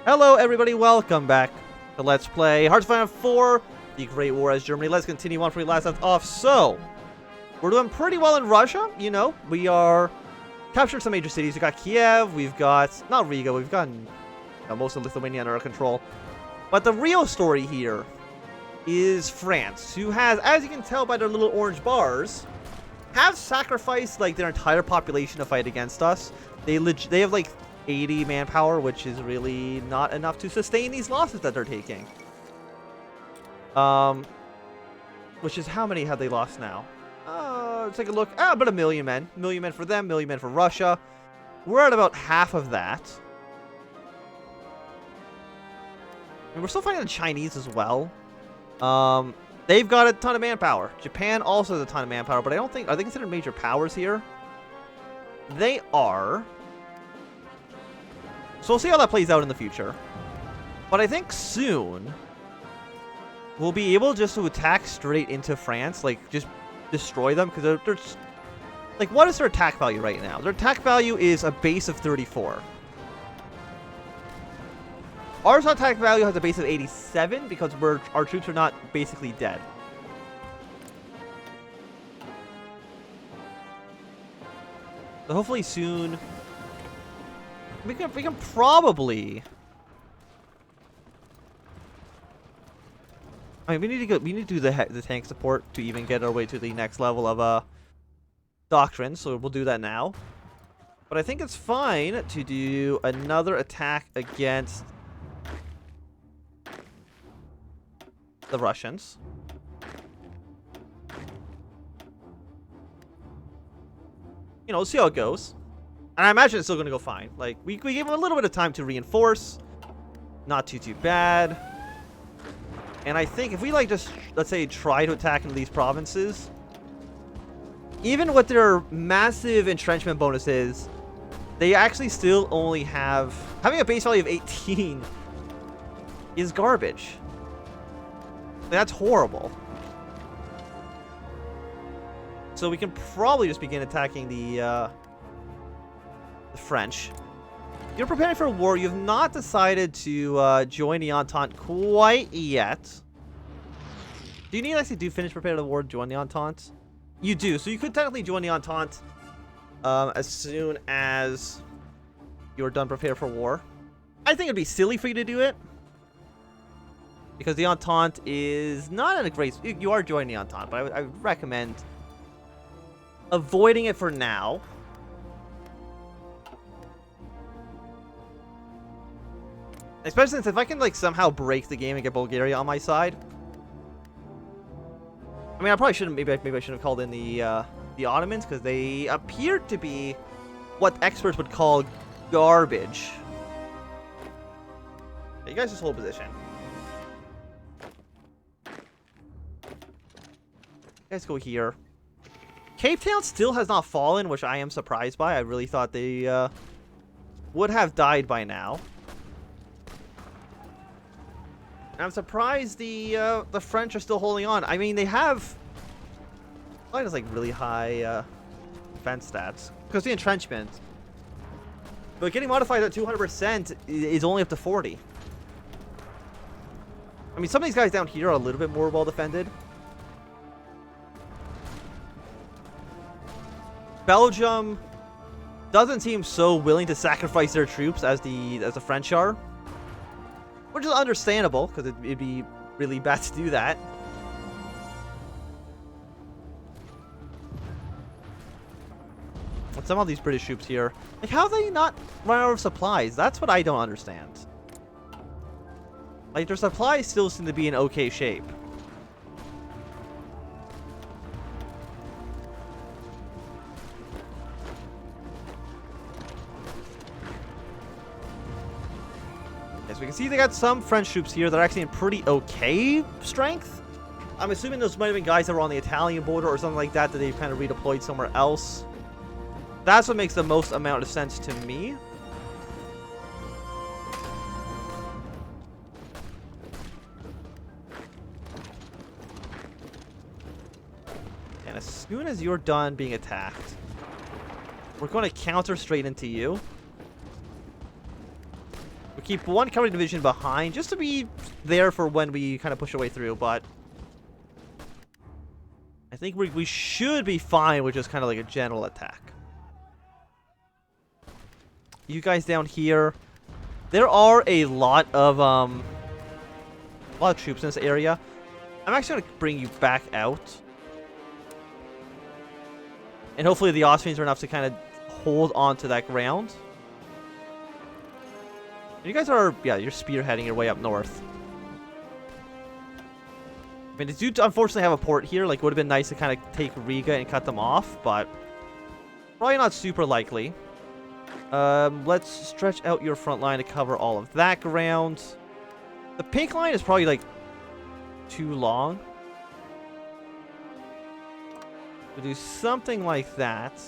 Hello everybody, welcome back to Let's Play Hearts of Iron 4, The Great War as Germany. Let's continue on where we last left off. So, we're doing pretty well in Russia, you know. We are captured some major cities. We've got Kiev, we've got, not Riga, we've gotten most of Lithuania under our control. But the real story here is France, who has, as you can tell by their little orange bars, have sacrificed like their entire population to fight against us. They have like 80 manpower, which is really not enough to sustain these losses that they're taking. Which is, how many have they lost now? Let's take a look. About 1 million men. 1 million men for them, 1 million men for Russia. We're at about half of that. And we're still fighting the Chinese as well. They've got a ton of manpower. Japan also has a ton of manpower, but I don't think, are they considered major powers here? They are. So we'll see how that plays out in the future. But I think soon we'll be able just to attack straight into France, like just destroy them, because they're like, what is their attack value right now? Their attack value is a base of 34. Our attack value has a base of 87 because our troops are not basically dead. So hopefully soon we can probably. I mean, we need to do the tank support to even get our way to the next level of doctrine. So we'll do that now. But I think it's fine to do another attack against the Russians. You know, let's see how it goes. And I imagine it's still going to go fine. Like, we gave them a little bit of time to reinforce. Not too bad. And I think if we, like, just, let's say, try to attack into these provinces, even with their massive entrenchment bonuses, they actually still only have, having a base value of 18 is garbage. That's horrible. So we can probably just begin attacking the French. You're preparing for a war. You have not decided to join the Entente quite yet. Do you need to actually finish preparing the war to join the Entente? You do. So you could technically join the Entente as soon as you're done preparing for war. I think it'd be silly for you to do it, because the Entente is not in a great... You are joining the Entente, but I would recommend avoiding it for now. Especially since if I can, like, somehow break the game and get Bulgaria on my side. I mean, I probably shouldn't... Maybe I shouldn't have called in the Ottomans, because they appear to be what experts would call garbage. Okay, you guys just hold position. Let's go here. Cape Town still has not fallen, which I am surprised by. I really thought they would have died by now. And I'm surprised the French are still holding on. I mean, they have like really high defense stats because the entrenchment, but getting modified at 200% is only up to 40. I mean, some of these guys down here are a little bit more well defended. Belgium doesn't seem so willing to sacrifice their troops as the French are, which is understandable because it'd be really bad to do that. And some of these British troops here, like, how have they not run out of supplies? That's what I don't understand. Like, their supplies still seem to be in okay shape. As we can see, they got some French troops here that are actually in pretty okay strength. I'm assuming those might have been guys that were on the Italian border or something like that that they've kind of redeployed somewhere else. That's what makes the most amount of sense to me. And as soon as you're done being attacked, we're going to counter straight into you. keep one cavalry division behind just to be there for when we kind of push our way through, but I think we should be fine with just kind of like a general attack. You guys down here, there are a lot of troops in this area. I'm actually gonna bring you back out, and hopefully the Austrians are enough to kind of hold on to that ground. You guys are, yeah, you're spearheading your way up north. I mean, they do unfortunately have a port here. Like, would have been nice to kind of take Riga and cut them off, but probably not super likely. Let's stretch out your front line to cover all of that ground. The pink line is probably, like, too long. We'll do something like that.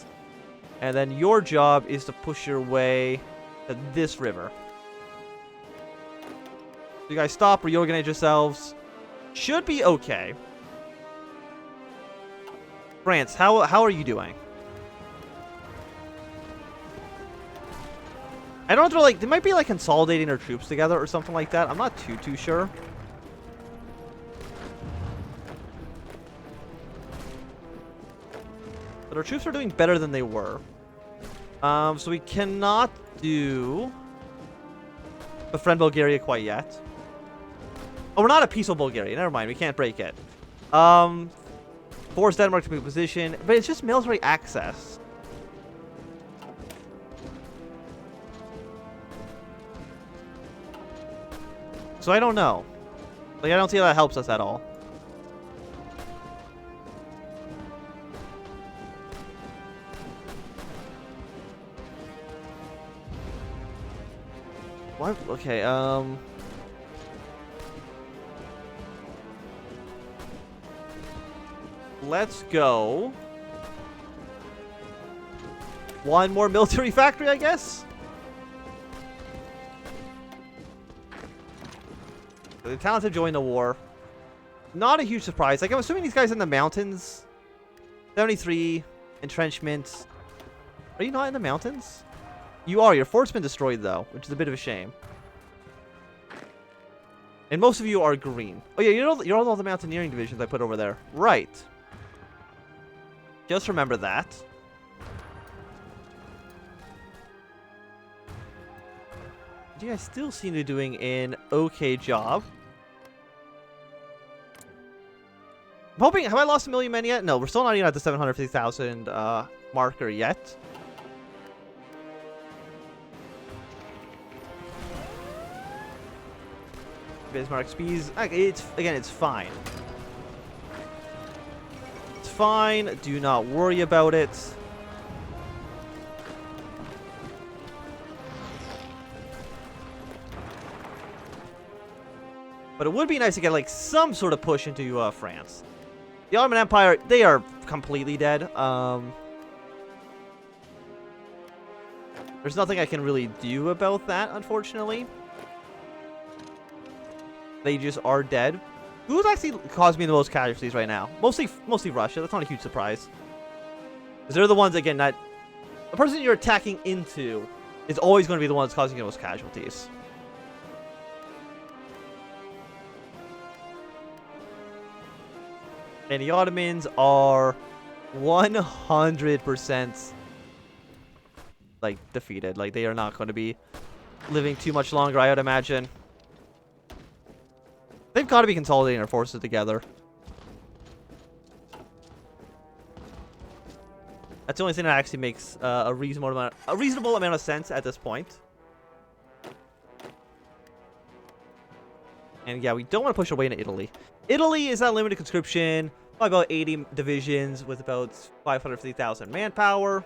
And then your job is to push your way to this river. So you guys stop, reorganize yourselves. Should be okay. France, how are you doing? I don't know, like, they might be like consolidating their troops together or something like that. I'm not too sure. But our troops are doing better than they were. So we cannot do befriend Bulgaria quite yet. Oh, we're not a peaceful Bulgaria. Never mind. We can't break it. Force Denmark to move position. But it's just military access. So I don't know. Like, I don't see how that helps us at all. What? Okay, let's go. One more military factory, I guess? The Italians have joined the war. Not a huge surprise. Like, I'm assuming these guys in the mountains. 73 entrenchments. Are you not in the mountains? You are. Your fort's been destroyed, though, which is a bit of a shame. And most of you are green. Oh, yeah, you're all the mountaineering divisions I put over there. Right. Just remember that. You guys still seem to be doing an okay job. I'm hoping... Have I lost 1 million men yet? No, we're still not even at the 750,000 marker yet. Bismarck speeds. It's fine. It's fine. Do not worry about it. But it would be nice to get, like, some sort of push into France. The Ottoman Empire, they are completely dead. There's nothing I can really do about that, unfortunately. They just are dead. Who's actually causing me the most casualties right now? Mostly Russia. That's not a huge surprise. Because they're the ones, again, that... The person you're attacking into is always going to be the one that's causing you the most casualties. And the Ottomans are 100% like defeated. Like, they are not going to be living too much longer, I would imagine. They've got to be consolidating their forces together. That's the only thing that actually makes a reasonable amount of sense at this point. And yeah, we don't want to push our way into Italy. Italy is at limited conscription, probably about 80 divisions with about 550,000 manpower.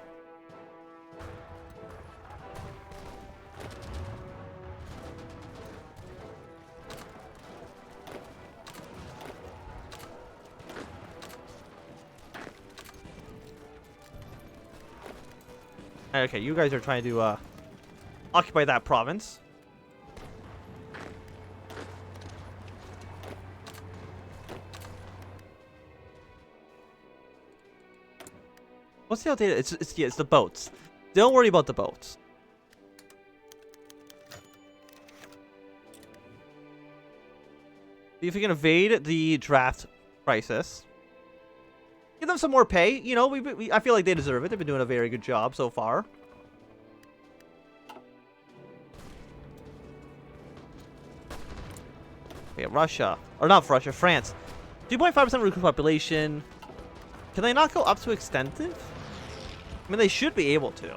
Okay, you guys are trying to occupy that province. What's the outdated? It's the boats. Don't worry about the boats. See if we can evade the draft crisis. Give them some more pay. You know, I feel like they deserve it. They've been doing a very good job so far. Okay, Russia. Or not Russia, France. 2.5% recruit population. Can they not go up to extensive? I mean, they should be able to.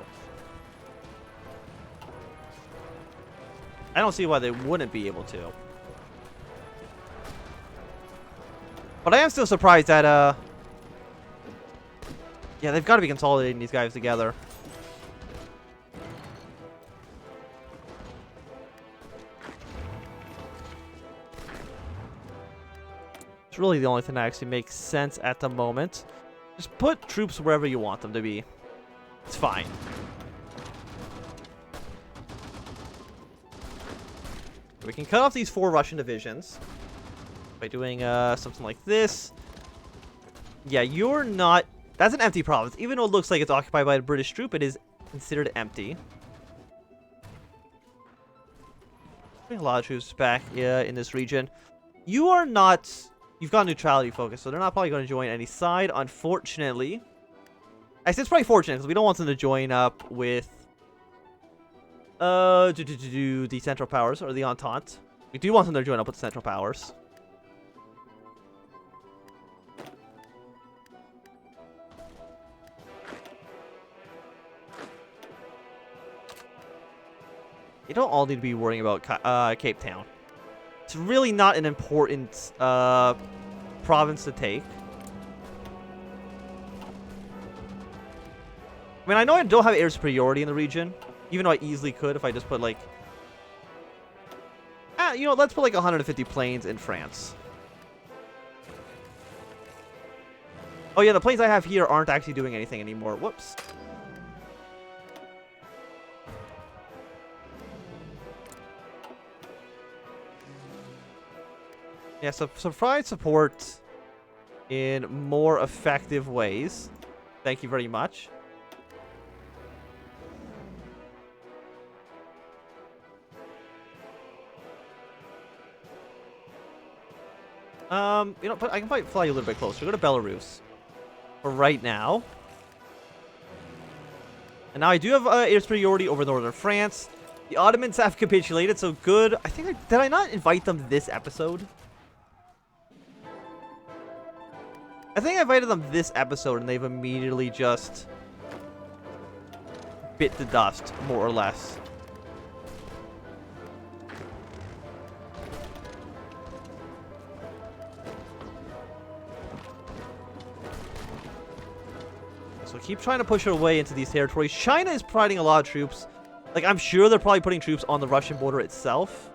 I don't see why they wouldn't be able to. But I am still surprised that, yeah, they've got to be consolidating these guys together. It's really the only thing that actually makes sense at the moment. Just put troops wherever you want them to be. It's fine. We can cut off these 4 Russian divisions by doing something like this. Yeah, you're not... That's an empty province. Even though it looks like it's occupied by a British troop, it is considered empty. Putting a lot of troops back in this region. You are not... You've got neutrality focus, so they're not probably going to join any side, unfortunately. I say it's probably fortunate, because we don't want them to join up with... the Central Powers, or the Entente. We do want them to join up with the Central Powers. You don't all need to be worrying about Cape Town. It's really not an important province to take. I mean, I know I don't have air superiority in the region, even though I easily could if I just put like... you know, let's put like 150 planes in France. Oh yeah, the planes I have here aren't actually doing anything anymore. Whoops. Yeah, so provide support in more effective ways. Thank you very much. You know, but I can probably fly you a little bit closer. Go to Belarus for right now. And now I do have air superiority over northern France. The Ottomans have capitulated, so good. I think did I not invite them this episode? I think I invited them this episode, and they've immediately just bit the dust, more or less. So keep trying to push our way into these territories. China is providing a lot of troops. Like, I'm sure they're probably putting troops on the Russian border itself.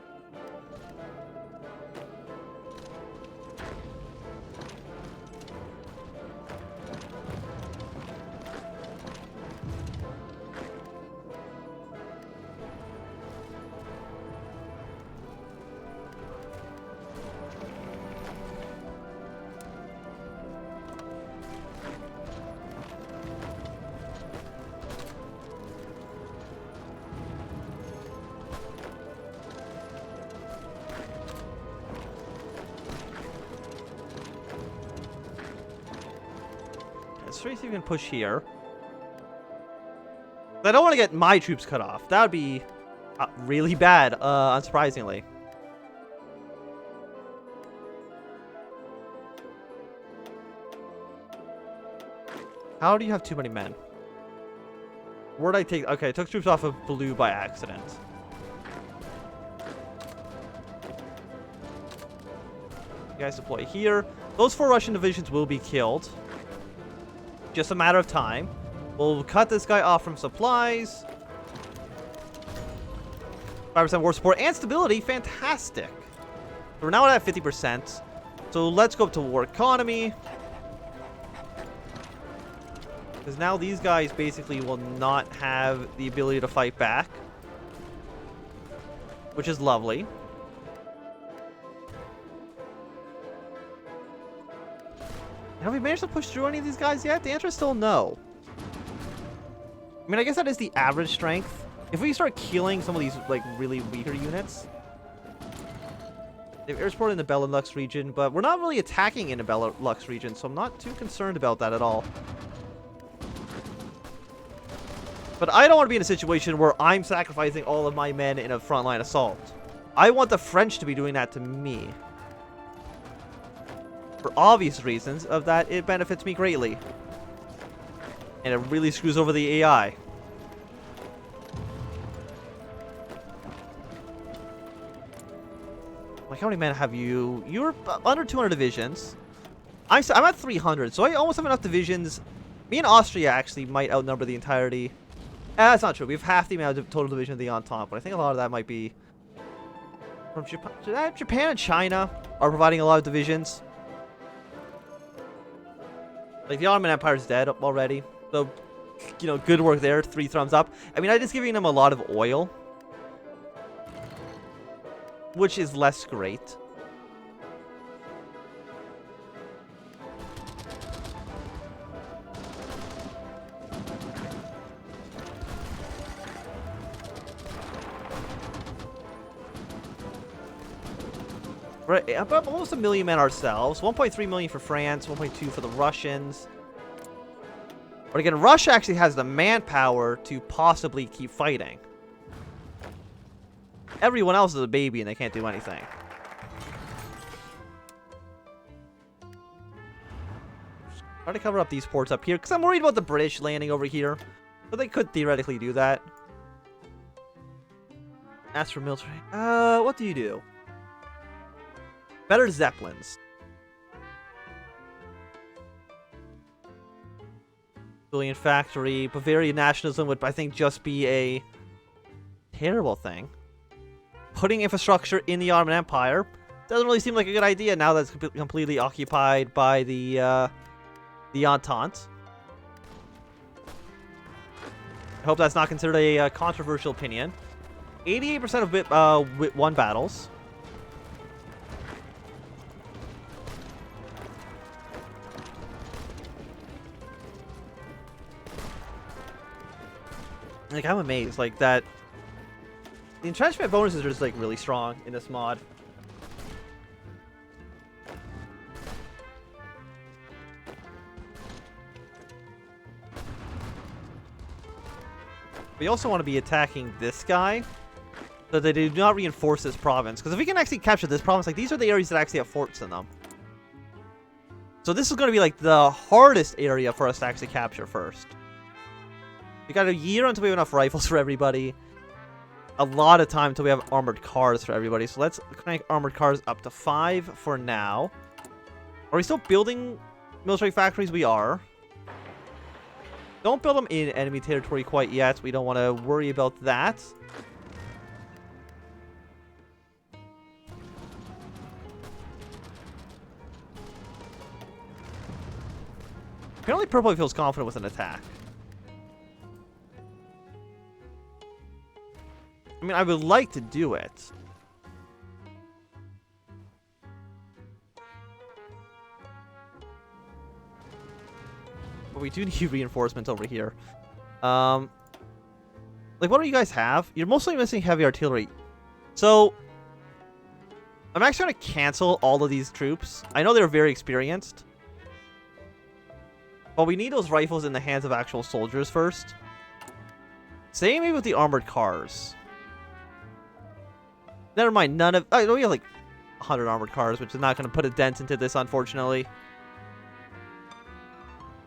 Let's see if we can push here. I don't want to get my troops cut off. That would be really bad, unsurprisingly. How do you have too many men? Where'd I take... Okay, I took troops off of blue by accident. You guys deploy here. Those 4 Russian divisions will be killed. Just a matter of time. We'll cut this guy off from supplies. 5% war support and stability. Fantastic. So we're now at 50%. So let's go up to war economy. Because now these guys basically will not have the ability to fight back. Which is lovely. Have we managed to push through any of these guys yet? The answer is still no. I mean, I guess that is the average strength. If we start killing some of these, like, really weaker units, They have air support in the Benelux region, but we're not really attacking in the Benelux region, so I'm not too concerned about that at all. But I don't want to be in a situation where I'm sacrificing all of my men in a frontline assault. I want the French to be doing that to me. For obvious reasons of that, it benefits me greatly. And it really screws over the AI. Like, how many men have you? You're under 200 divisions. I'm at 300, so I almost have enough divisions. Me and Austria actually might outnumber the entirety. That's not true. We have half the amount of total division of the Entente, but I think a lot of that might be from Japan. Japan and China are providing a lot of divisions. Like, the Ottoman Empire is dead already. So, you know, good work there. 3 thumbs up. I mean, I'm just giving them a lot of oil, which is less great. Right, about almost 1 million men ourselves. 1.3 million for France, 1.2 for the Russians. But again, Russia actually has the manpower to possibly keep fighting. Everyone else is a baby and they can't do anything. Try to cover up these ports up here, because I'm worried about the British landing over here. But they could theoretically do that. As for military, what do you do? Better Zeppelins. Civilian factory. Bavarian nationalism would, I think, just be a terrible thing. Putting infrastructure in the Ottoman Empire doesn't really seem like a good idea now that it's completely occupied by the Entente. I hope that's not considered a controversial opinion. 88% of WIT won battles. Like, I'm amazed, like, that the entrenchment bonuses are just, like, really strong in this mod. We also want to be attacking this guy so that they do not reinforce this province. Because if we can actually capture this province, like, these are the areas that actually have forts in them. So this is going to be, like, the hardest area for us to actually capture first. We got a year until we have enough rifles for everybody. A lot of time until we have armored cars for everybody. So let's crank armored cars up to 5 for now. Are we still building military factories? We are. Don't build them in enemy territory quite yet. We don't want to worry about that. Apparently Purple feels confident with an attack. I mean, I would like to do it. But we do need reinforcements over here. Like, what do you guys have? You're mostly missing heavy artillery. So, I'm actually going to cancel all of these troops. I know they're very experienced. But we need those rifles in the hands of actual soldiers first. Same with the armored cars. Never mind, none of... Oh, we have like 100 armored cars, which is not going to put a dent into this, unfortunately.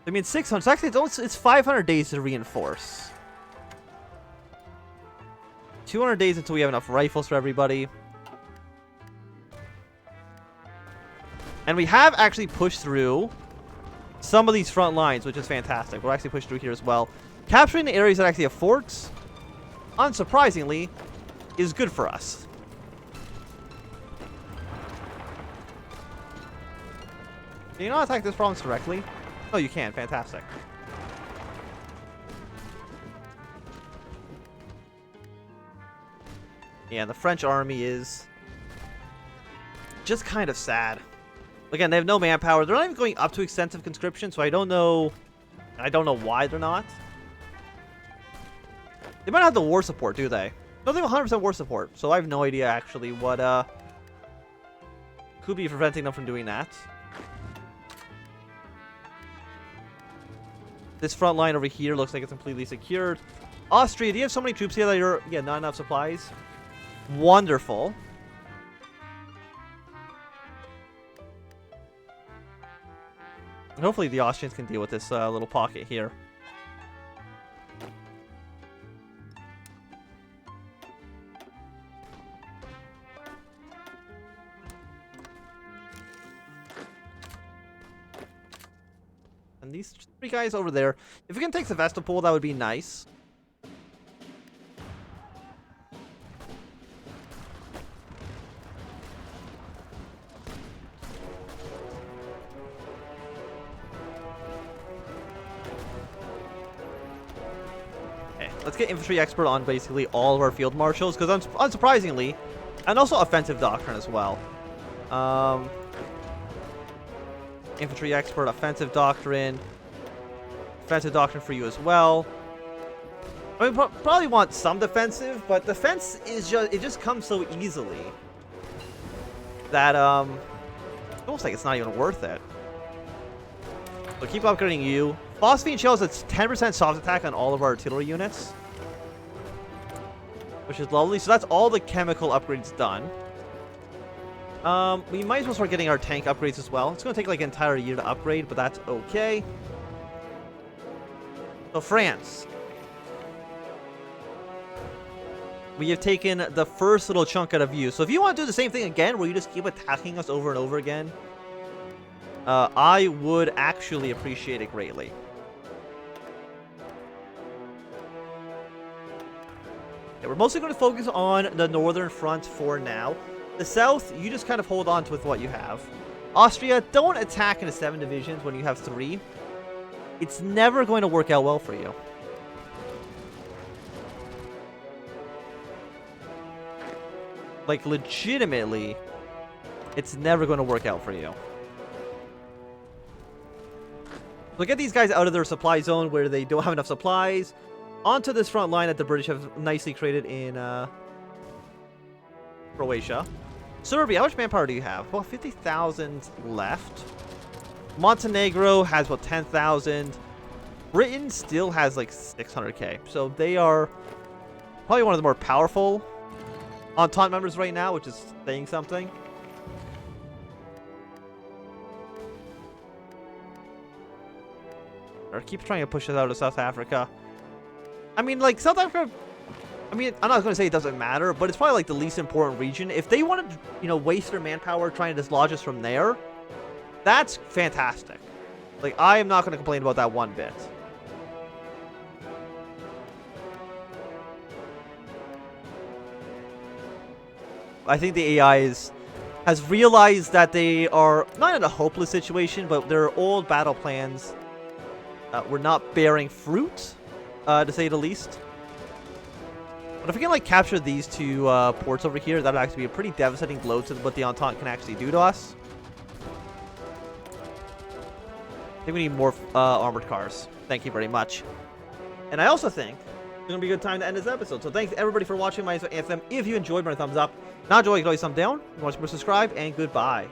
I mean, 600... So actually, it's 500 days to reinforce. 200 days until we have enough rifles for everybody. And we have actually pushed through some of these front lines, which is fantastic. We'll actually push through here as well. Capturing the areas that actually have forts, unsurprisingly, is good for us. Can you not attack this province directly? Oh, you can. Fantastic. Yeah, the French army is just kind of sad. Again, they have no manpower. They're not even going up to extensive conscription, so I don't know why they're not. They might have the war support, do they? No, they have 100% war support, so I have no idea actually what could be preventing them from doing that. This front line over here looks like it's completely secured. Austria, do you have so many troops here that you're... Yeah, not enough supplies? Wonderful. And hopefully the Austrians can deal with this little pocket here. And these 3 guys over there, if we can take Sevastopol, that would be nice. Okay, let's get infantry expert on basically all of our field marshals, because unsurprisingly, and also offensive doctrine as well. Infantry expert, offensive doctrine for you as well. I mean, probably want some defensive, but defense is just comes so easily that it's almost like it's not even worth it. So keep upgrading you. Phosphine shells, it's 10% soft attack on all of our artillery units, which is lovely. So that's all the chemical upgrades done. We might as well start getting our tank upgrades as well. It's going to take like an entire year to upgrade, but that's okay. So France. We have taken the first little chunk out of you. So if you want to do the same thing again, where you just keep attacking us over and over again, I would actually appreciate it greatly. Okay, we're mostly going to focus on the northern front for now. The south, you just kind of hold on to with what you have. Austria, don't attack into 7 divisions when you have 3. It's never going to work out well for you. Like, legitimately, it's never going to work out for you. So get these guys out of their supply zone where they don't have enough supplies, onto this front line that the British have nicely created in Croatia. Serbia, how much manpower do you have? Well, 50,000 left. Montenegro has about 10,000. Britain still has like 600k. So they are probably one of the more powerful Entente members right now, which is saying something. Or keep trying to push us out of South Africa. I mean, like, South Africa... I mean, I'm not going to say it doesn't matter, but it's probably like the least important region. If they wanted to, you know, waste their manpower trying to dislodge us from there, that's fantastic. Like, I am not going to complain about that one bit. I think the AI has realized that they are not in a hopeless situation, but their old battle plans were not bearing fruit, to say the least. But if we can, like, capture these 2 ports over here, that would actually be a pretty devastating blow to what the Entente can actually do to us. I think we need more armored cars. Thank you very much. And I also think it's going to be a good time to end this episode. So thanks everybody for watching. My name is Anthem. If you enjoyed, my thumbs up. Not enjoying, you can always thumb down. If you want to subscribe, and goodbye.